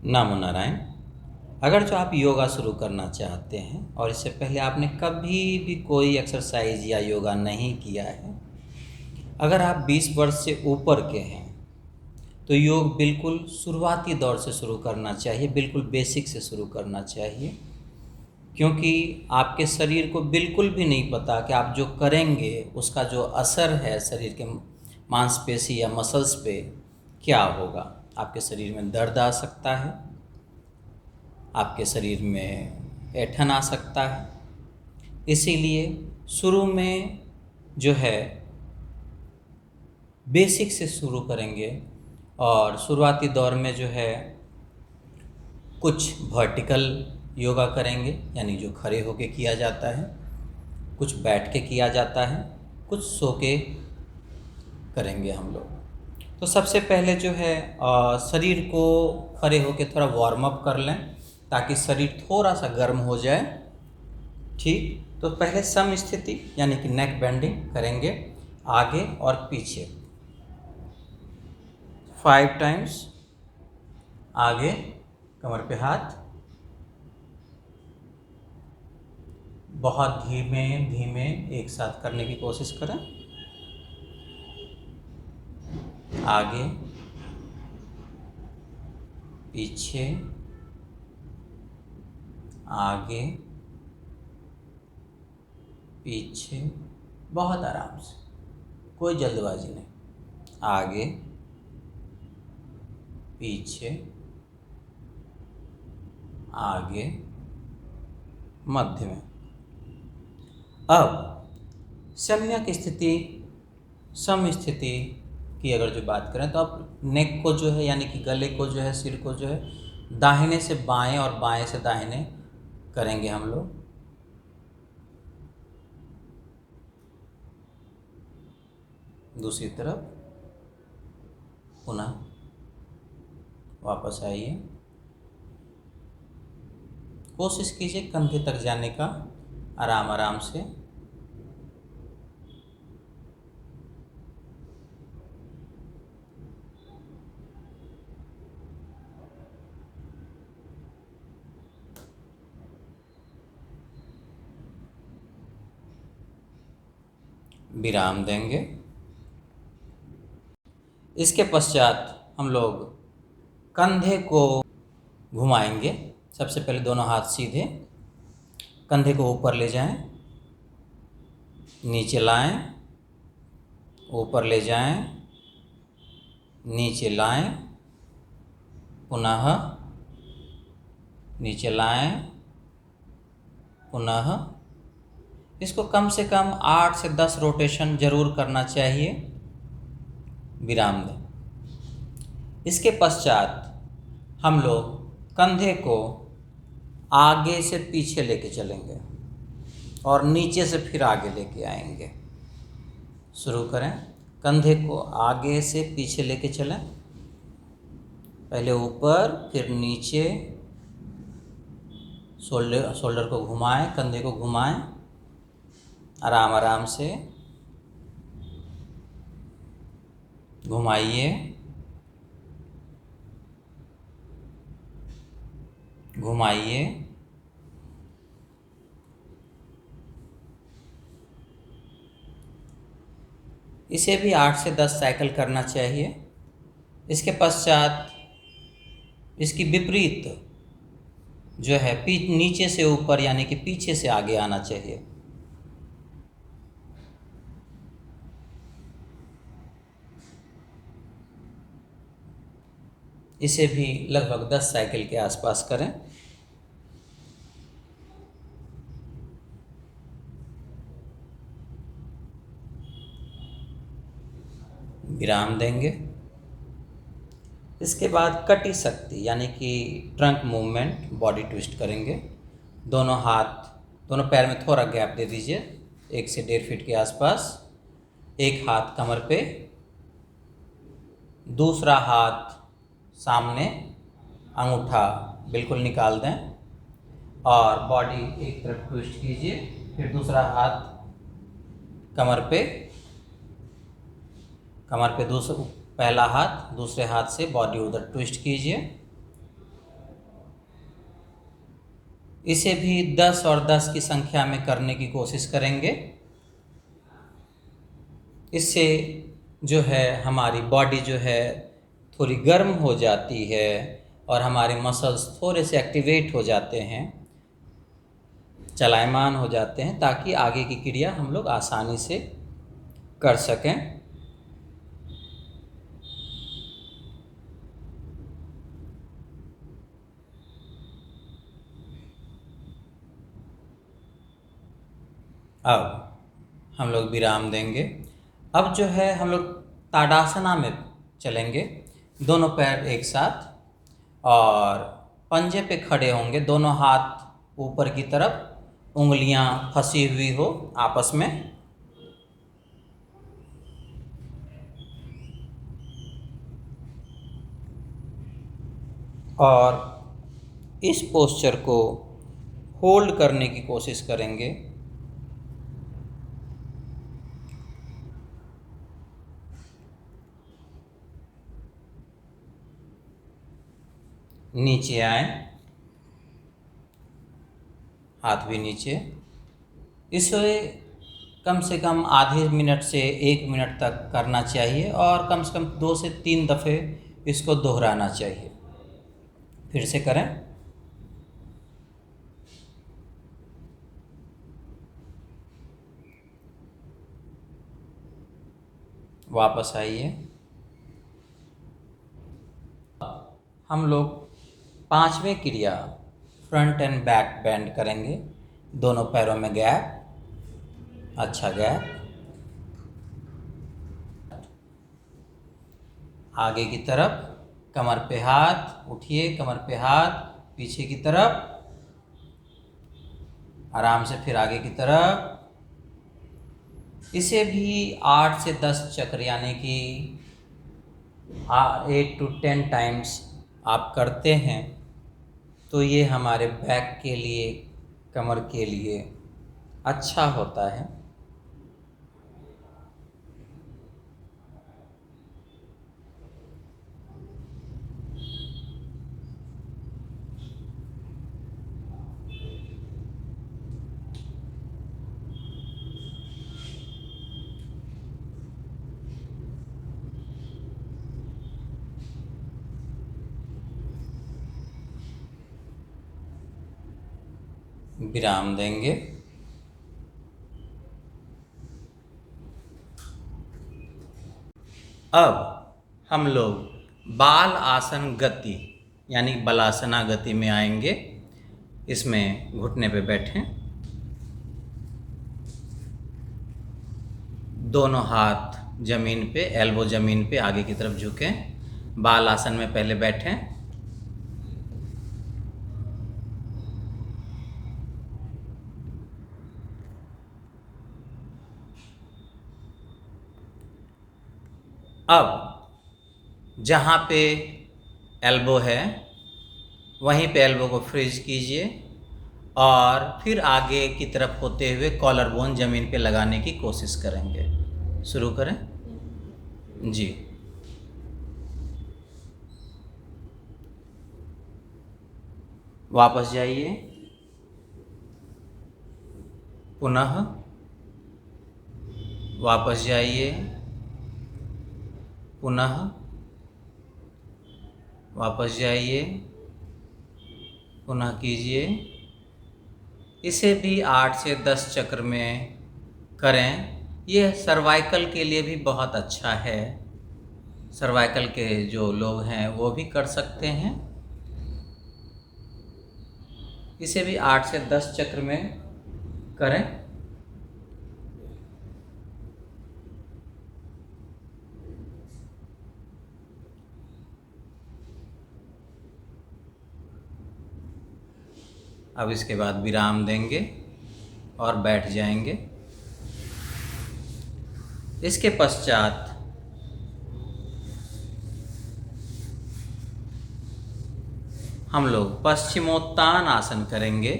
नमो नारायण। अगर जो आप योगा शुरू करना चाहते हैं और इससे पहले आपने कभी भी कोई एक्सरसाइज या योगा नहीं किया है, अगर आप 20 वर्ष से ऊपर के हैं तो योग बिल्कुल शुरुआती दौर से शुरू करना चाहिए, बिल्कुल बेसिक से शुरू करना चाहिए। क्योंकि आपके शरीर को बिल्कुल भी नहीं पता कि आप जो करेंगे उसका जो असर है शरीर के मांसपेशी या मसल्स पे क्या होगा। आपके शरीर में दर्द आ सकता है, आपके शरीर में ऐंठन आ सकता है। इसीलिए शुरू में जो है बेसिक से शुरू करेंगे और शुरुआती दौर में जो है कुछ वर्टिकल योगा करेंगे, यानी जो खड़े होके किया जाता है, कुछ बैठ के किया जाता है, कुछ सो के करेंगे हम लोग। तो सबसे पहले जो है शरीर को खड़े होके थोड़ा वार्म अप कर लें ताकि शरीर थोड़ा सा गर्म हो जाए। ठीक, तो पहले सम स्थिति यानी कि नेक बेंडिंग करेंगे, आगे और पीछे 5 टाइम्स। आगे कमर पे हाथ, बहुत धीमे धीमे एक साथ करने की कोशिश करें। आगे पीछे, आगे पीछे, बहुत आराम से, कोई जल्दबाजी नहीं। आगे पीछे, आगे, मध्य में। अब सम्यक स्थिति, सम स्थिति की अगर जो बात करें तो अब नेक को जो है यानी कि गले को जो है, सिर को जो है दाहिने से बाएं और बाएं से दाहिने करेंगे हम लोग। दूसरी तरफ पुनः वापस आइए। कोशिश कीजिए कंधे तक जाने का, आराम आराम से। विराम देंगे। इसके पश्चात हम लोग कंधे को घुमाएंगे। सबसे पहले दोनों हाथ सीधे, कंधे को ऊपर ले जाएं, नीचे लाएं, ऊपर ले जाएं, नीचे लाएं, पुनः नीचे लाएं, पुनः। इसको कम से कम 8 से 10 रोटेशन जरूर करना चाहिए। विराम दें। इसके पश्चात हम लोग कंधे को आगे से पीछे लेके चलेंगे और नीचे से फिर आगे लेके आएंगे। शुरू करें। कंधे को आगे से पीछे लेके चलें, पहले ऊपर फिर नीचे। शोल्डर को घुमाएं, कंधे को घुमाएं, आराम आराम से घुमाइए, घुमाइए। इसे भी 8 से 10 साइकिल करना चाहिए। इसके पश्चात इसकी विपरीत जो है नीचे से ऊपर यानी कि पीछे से आगे आना चाहिए। इसे भी लगभग 10 साइकिल के आसपास करें। विराम देंगे। इसके बाद कटी शक्ति यानी कि ट्रंक मूवमेंट, बॉडी ट्विस्ट करेंगे। दोनों हाथ, दोनों पैर में थोड़ा गैप दे दीजिए, 1 से 1.5 फीट के आसपास। एक हाथ कमर पे, दूसरा हाथ सामने, अंगूठा बिल्कुल निकाल दें और बॉडी एक तरफ ट्विस्ट कीजिए। फिर दूसरा हाथ कमर पे, पहला हाथ दूसरे हाथ से बॉडी उधर ट्विस्ट कीजिए। इसे भी 10 और 10 की संख्या में करने की कोशिश करेंगे। इससे जो है हमारी बॉडी जो है थोड़ी गर्म हो जाती है और हमारे मसल्स थोड़े से एक्टिवेट हो जाते हैं, चलायमान हो जाते हैं, ताकि आगे की क्रिया हम लोग आसानी से कर सकें। अब हम लोग विराम देंगे। अब जो है हम लोग ताड़ासना में चलेंगे, दोनों पैर एक साथ और पंजे पे खड़े होंगे, दोनों हाथ ऊपर की तरफ, उंगलियां फंसी हुई हो आपस में। और इस पोस्चर को होल्ड करने की कोशिश करेंगे। नीचे आए, हाथ भी नीचे। इसे कम से कम आधे मिनट से 1 मिनट तक करना चाहिए और कम से कम 2 से 3 दफ़े इसको दोहराना चाहिए। फिर से करें। वापस आइए। हम लोग 5वें क्रिया फ्रंट एंड बैक बेंड करेंगे, दोनों पैरों में गैप, अच्छा गैप, आगे की तरफ, कमर पे हाथ, उठिए, कमर पे हाथ, पीछे की तरफ, आराम से, फिर आगे की तरफ। इसे भी 8 से 10 चक्र यानी कि 8 to 10 टाइम्स आप करते हैं तो ये हमारे बैक के लिए, कमर के लिए अच्छा होता है। विराम देंगे। अब हम लोग बाल आसन गति यानी बलासना गति में आएंगे। इसमें घुटने पे बैठें, दोनों हाथ जमीन पे, एल्बो जमीन पे आगे की तरफ झुकें। बाल आसन में पहले बैठें। अब जहाँ पे एल्बो है वहीं पे एल्बो को फ्रीज कीजिए और फिर आगे की तरफ होते हुए कॉलर बोन ज़मीन पे लगाने की कोशिश करेंगे। शुरू करें जी। वापस जाइए, पुनः वापस जाइए, पुनः वापस जाइए, पुनः कीजिए। इसे भी 8 से 10 चक्र में करें। यह सर्वाइकल के लिए भी बहुत अच्छा है, सर्वाइकल के जो लोग हैं वो भी कर सकते हैं। इसे भी 8 से 10 चक्र में करें। अब इसके बाद विराम देंगे और बैठ जाएंगे। इसके पश्चात हम लोग पश्चिमोत्तान आसन करेंगे,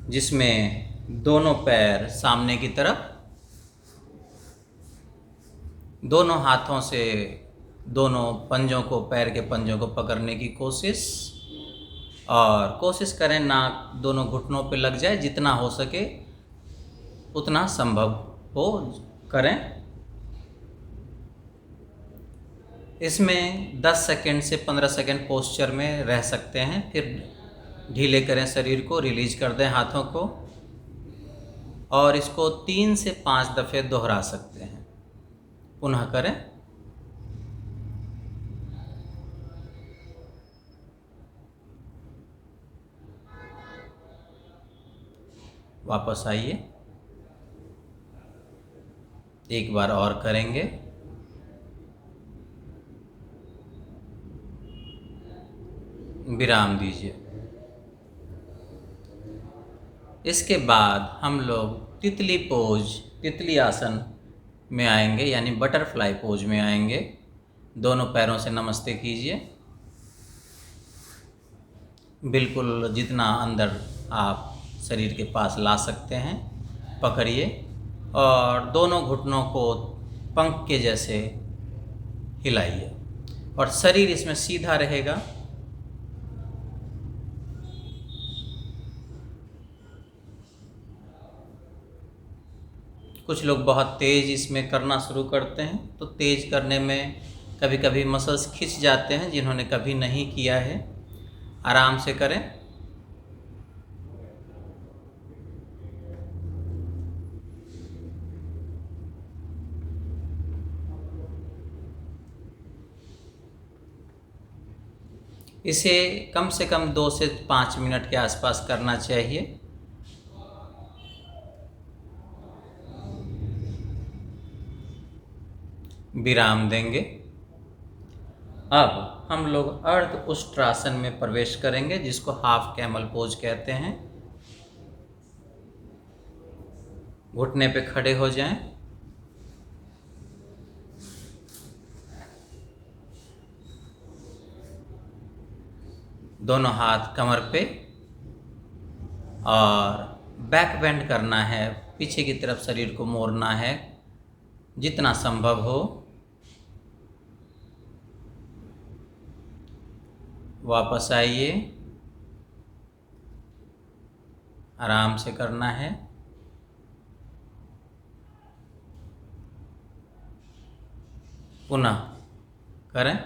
जिसमें दोनों पैर सामने की तरफ, दोनों हाथों से दोनों पंजों को, पैर के पंजों को पकड़ने की कोशिश। और कोशिश करें नाक दोनों घुटनों पे लग जाए, जितना हो सके उतना संभव हो करें। इसमें 10 सेकंड से 15 सेकंड पोस्चर में रह सकते हैं, फिर ढीले करें शरीर को, रिलीज कर दें हाथों को, और इसको 3 से 5 दफ़े दोहरा सकते हैं। पुनः करें। वापस आइए, एक बार और करेंगे। विराम दीजिए। इसके बाद हम लोग तितली पोज, तितली आसन में आएंगे, यानी बटरफ्लाई पोज में आएंगे। दोनों पैरों से नमस्ते कीजिए, बिल्कुल जितना अंदर आप शरीर के पास ला सकते हैं पकड़िए, और दोनों घुटनों को पंख के जैसे हिलाइए, और शरीर इसमें सीधा रहेगा। कुछ लोग बहुत तेज़ इसमें करना शुरू करते हैं, तो तेज़ करने में कभी कभी मसल्स खिंच जाते हैं। जिन्होंने कभी नहीं किया है, आराम से करें। इसे कम से कम 2 से 5 मिनट के आसपास करना चाहिए। विराम देंगे। अब हम लोग अर्ध उष्ट्रासन में प्रवेश करेंगे, जिसको हाफ कैमल पोज कहते हैं। घुटने पे खड़े हो जाएं, दोनों हाथ कमर पे, और बैक बेंड करना है, पीछे की तरफ शरीर को मोड़ना है जितना संभव हो। वापस आइए, आराम से करना है। पुनः करें।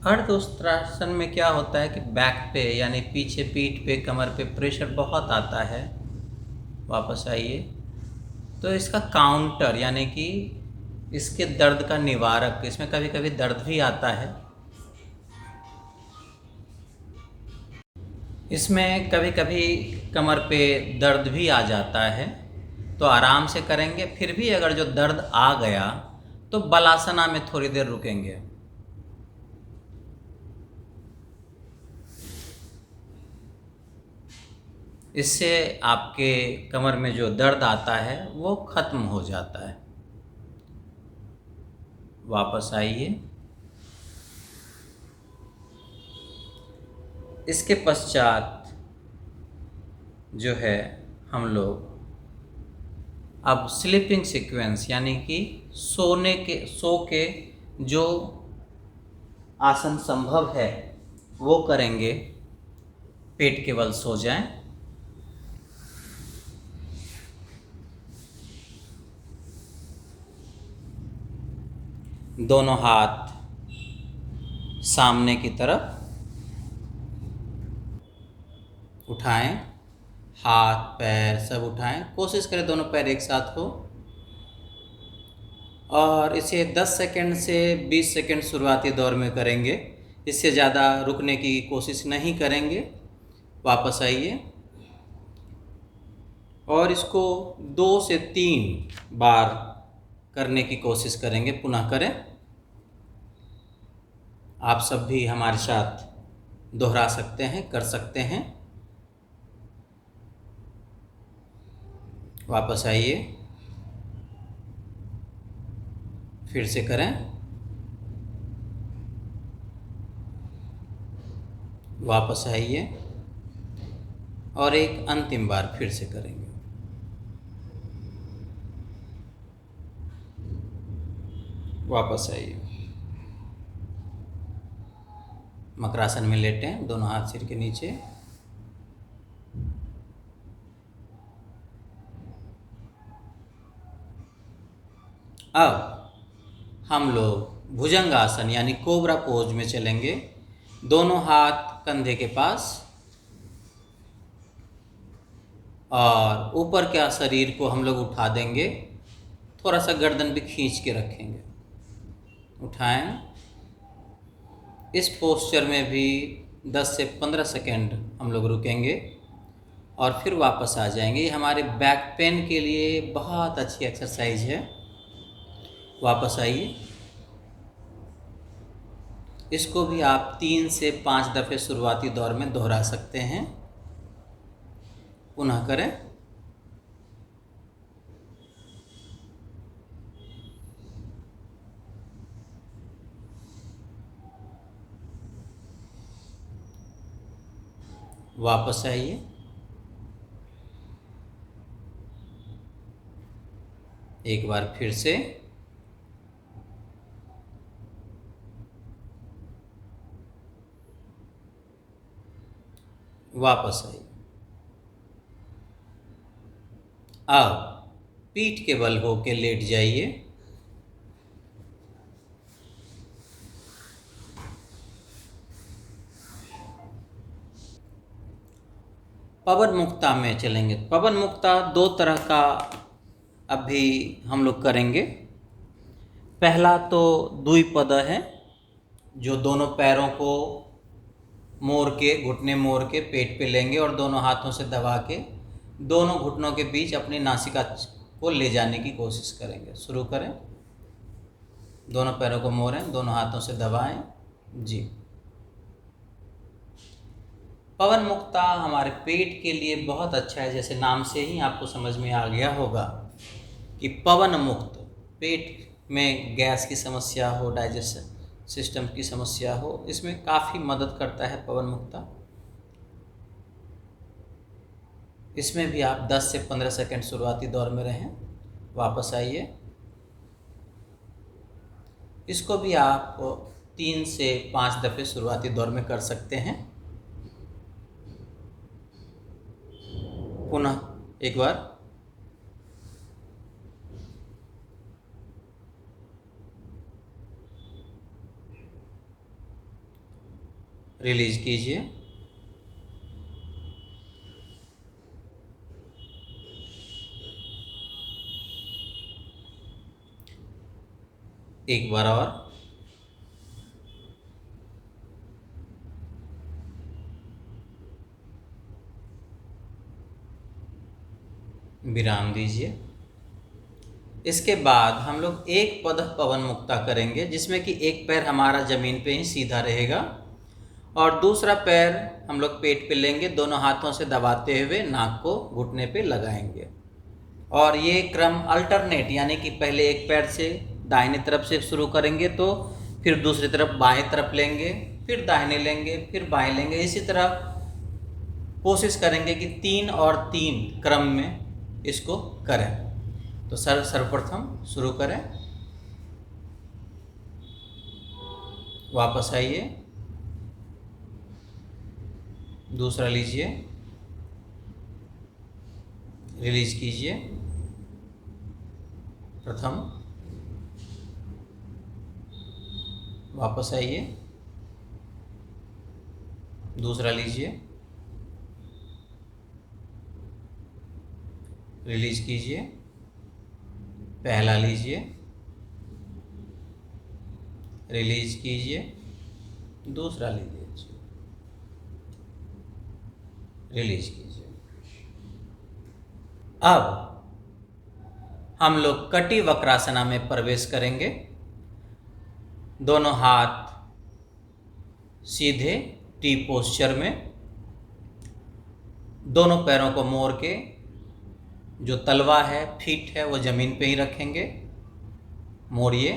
अर्ध उष्ट्रासन में क्या होता है कि बैक पे, यानी पीछे पीठ पे, कमर पे प्रेशर बहुत आता है। वापस आइए। तो इसका काउंटर, यानी कि इसके दर्द का निवारक, इसमें कभी कभी दर्द भी आता है। इसमें कभी कभी कमर पे दर्द भी आ जाता है, तो आराम से करेंगे। फिर भी अगर जो दर्द आ गया तो बलासना में थोड़ी देर रुकेंगे। इससे आपके कमर में जो दर्द आता है वो खत्म हो जाता है। वापस आइए। इसके पश्चात जो है हम लोग अब स्लीपिंग सीक्वेंस, यानी कि सो के जो आसन संभव है वो करेंगे। पेट के बल सो जाएं, दोनों हाथ सामने की तरफ उठाएं, हाथ पैर सब उठाएं। कोशिश करें दोनों पैर एक साथ हो, और इसे 10 सेकंड से 20 सेकंड शुरुआती दौर में करेंगे। इससे ज़्यादा रुकने की कोशिश नहीं करेंगे। वापस आइए, और इसको 2 से 3 बार करने की कोशिश करेंगे। पुनः करें। आप सब भी हमारे साथ दोहरा सकते हैं, कर सकते हैं। वापस आइए, फिर से करें। वापस आइए, और एक अंतिम बार फिर से करेंगे। वापस आइए। मकरासन में लेटें, दोनों हाथ सिर के नीचे। अब हम लोग भुजंगासन यानी कोबरा पोज में चलेंगे। दोनों हाथ कंधे के पास और ऊपर का शरीर को हम लोग उठा देंगे, थोड़ा सा गर्दन भी खींच के रखेंगे। उठाएं। इस पोस्चर में भी 10 से 15 सेकेंड हम लोग रुकेंगे और फिर वापस आ जाएंगे। ये हमारे बैक पेन के लिए बहुत अच्छी एक्सरसाइज है। वापस आइए। इसको भी आप 3 से 5 दफ़े शुरुआती दौर में दोहरा सकते हैं। पुनः करें। वापस आइए। एक बार फिर से। वापस आइए। अब पीठ के बल होके लेट जाइए। पवन मुक्ता में चलेंगे। पवन मुक्ता 2 तरह का अभी हम लोग करेंगे। पहला तो द्विपद है, जो दोनों पैरों को मोड़ के, घुटने मोड़ के पेट पे लेंगे और दोनों हाथों से दबा के दोनों घुटनों के बीच अपनी नासिका को ले जाने की कोशिश करेंगे। शुरू करें। दोनों पैरों को मोड़ें, दोनों हाथों से दबाएं। जी। पवन मुक्ता हमारे पेट के लिए बहुत अच्छा है। जैसे नाम से ही आपको समझ में आ गया होगा कि पवन मुक्त, पेट में गैस की समस्या हो, डाइजेशन सिस्टम की समस्या हो, इसमें काफ़ी मदद करता है पवन मुक्ता। इसमें भी आप 10 से 15 सेकंड शुरुआती दौर में रहें। वापस आइए। इसको भी आप 3 से 5 दफ़े शुरुआती दौर में कर सकते हैं। पुनः एक बार। रिलीज कीजिए। एक बार और। विराम दीजिए। इसके बाद हम लोग एक पद पवन मुक्ता करेंगे, जिसमें कि एक पैर हमारा ज़मीन पे ही सीधा रहेगा और दूसरा पैर हम लोग पेट पे लेंगे, दोनों हाथों से दबाते हुए नाक को घुटने पे लगाएंगे। और ये क्रम अल्टरनेट, यानी कि पहले एक पैर से दाहिनी तरफ से शुरू करेंगे, तो फिर दूसरी तरफ बाएं तरफ लेंगे, फिर दाहिने लेंगे, फिर बाएं लेंगे। इसी तरह कोशिश करेंगे कि 3 और 3 क्रम में इसको करें। तो सर्वप्रथम शुरू करें। वापस आइए। दूसरा लीजिए। रिलीज कीजिए। प्रथम। वापस आइए। दूसरा लीजिए। रिलीज कीजिए। पहला लीजिए। रिलीज कीजिए। दूसरा लीजिए। रिलीज कीजिए। अब हम लोग कटी वक्रासना में प्रवेश करेंगे। दोनों हाथ सीधे टी पोस्चर में, दोनों पैरों को मोड़ के जो तलवा है, फीट है, वो ज़मीन पे ही रखेंगे। मोड़िए।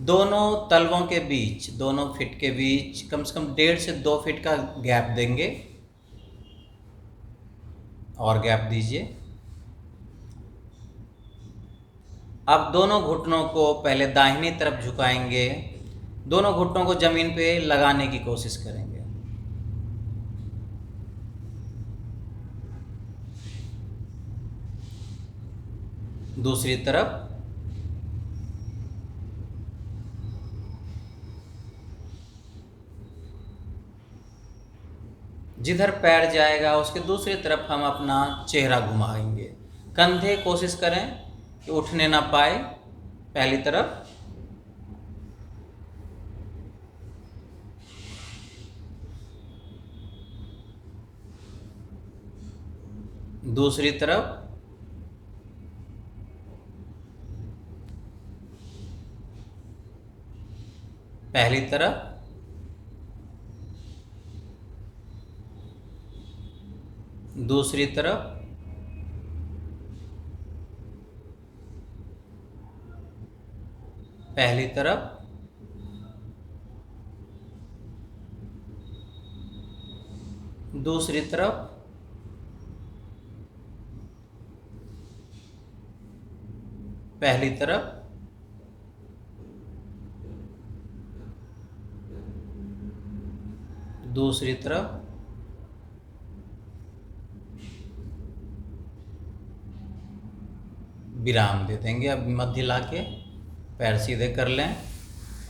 दोनों तलवों के बीच, दोनों फीट के बीच कम से कम 1.5 से 2 फीट का गैप देंगे। और गैप दीजिए। अब दोनों घुटनों को पहले दाहिनी तरफ झुकाएंगे, दोनों घुटनों को ज़मीन पे लगाने की कोशिश करेंगे। दूसरी तरफ जिधर पैर जाएगा उसके दूसरी तरफ हम अपना चेहरा घुमाएंगे। कंधे कोशिश करें कि उठने ना पाए। पहली तरफ, दूसरी तरफ, पहली तरफ, दूसरी तरफ, पहली तरफ, दूसरी तरफ, पहली तरफ, दूसरी तरफ, विराम दे देंगे। अब मध्य लाके पैर सीधे कर लें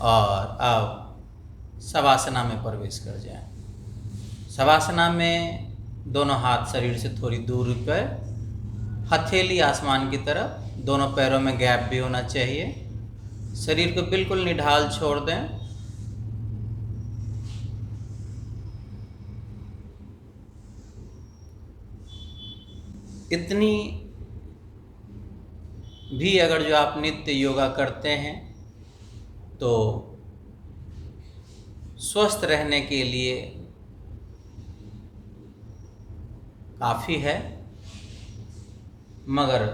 और अब शवासना में प्रवेश कर जाएं। शवासना में दोनों हाथ शरीर से थोड़ी दूर पर, हथेली आसमान की तरफ, दोनों पैरों में गैप भी होना चाहिए। शरीर को बिल्कुल निढाल छोड़ दें। इतनी भी अगर जो आप नित्य योगा करते हैं तो स्वस्थ रहने के लिए काफ़ी है, मगर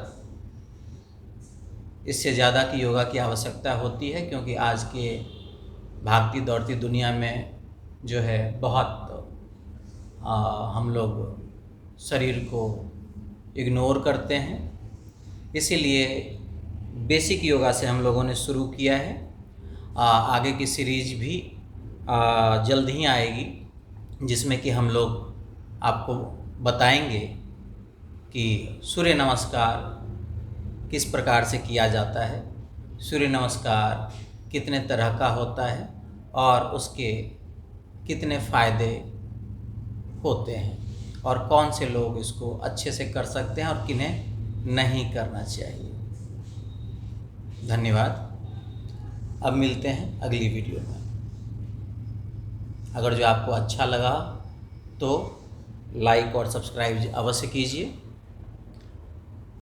इससे ज़्यादा की योगा की आवश्यकता होती है, क्योंकि आज के भागती दौड़ती दुनिया में जो है बहुत हम लोग शरीर को इग्नोर करते हैं। इसीलिए बेसिक योगा से हम लोगों ने शुरू किया है। आगे की सीरीज भी जल्द ही आएगी, जिसमें कि हम लोग आपको बताएंगे कि सूर्य नमस्कार किस प्रकार से किया जाता है, सूर्य नमस्कार कितने तरह का होता है और उसके कितने फ़ायदे होते हैं, और कौन से लोग इसको अच्छे से कर सकते हैं और किन्हें नहीं करना चाहिए। धन्यवाद। अब मिलते हैं अगली वीडियो में। अगर जो आपको अच्छा लगा तो लाइक और सब्सक्राइब अवश्य कीजिए।